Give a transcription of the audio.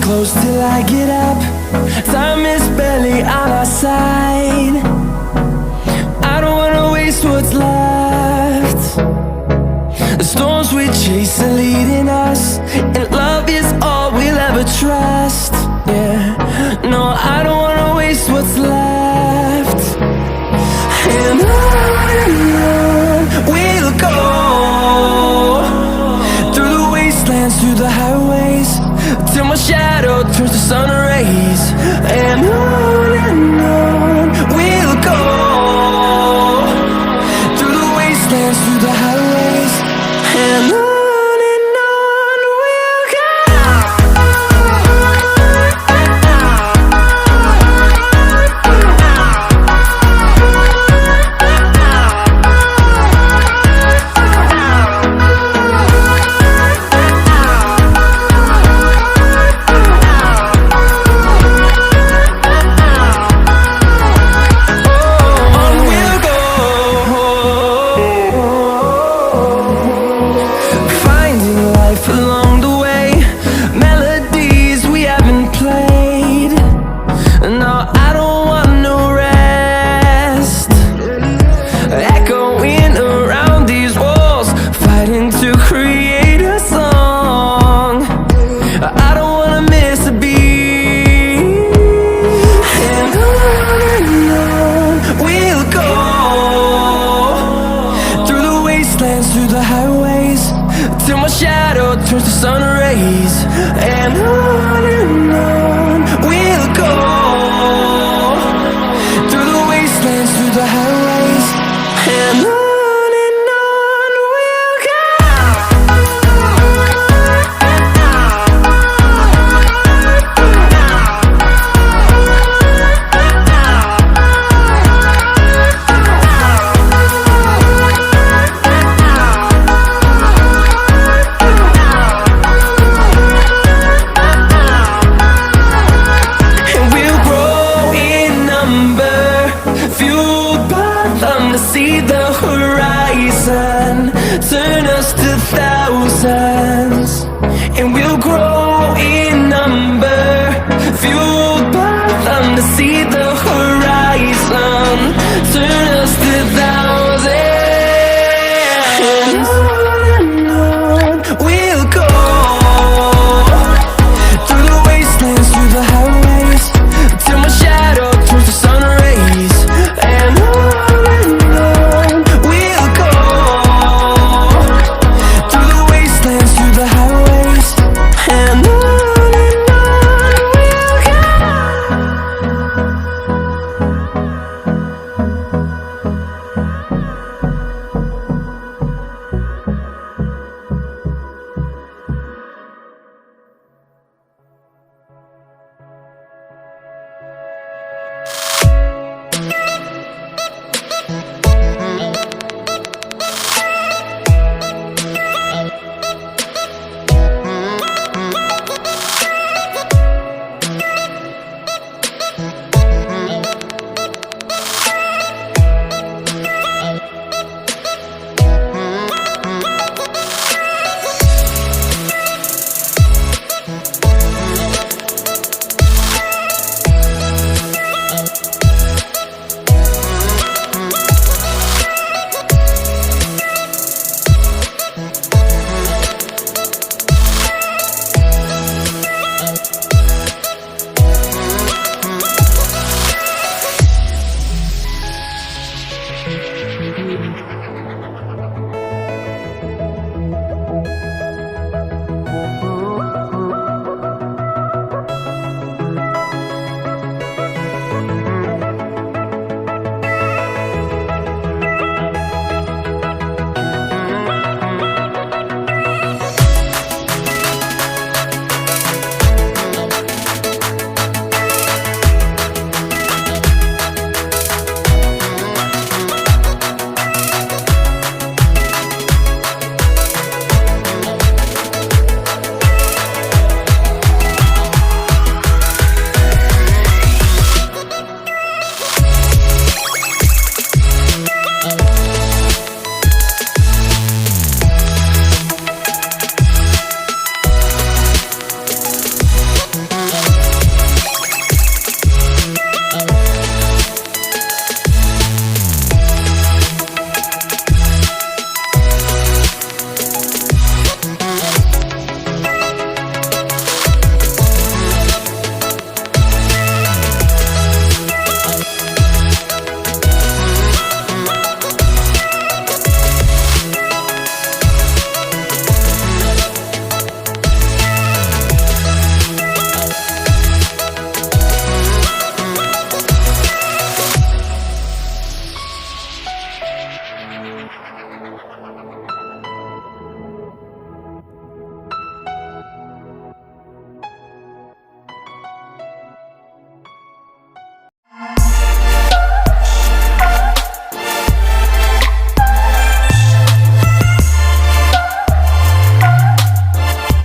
Close till I get up. Time is barely on our side. I don't wanna waste what's left. The storms we chase are leading us, and love is all we'll ever trust. Yeah, no, I don't wanna waste what's left. And on we'll go, through the wastelands, through the highways, till my shadow turns to sun rays. And on we'll go, through the wastelands, through the highways, and on we'll go. Along the way, melodies we haven't played. No, I don't want no rest. Echoing around these walls, fighting to create a song. I don't wanna miss a beat. And on we'll go, through the wastelands, through the highways, till my shadow turns to sun rays. And on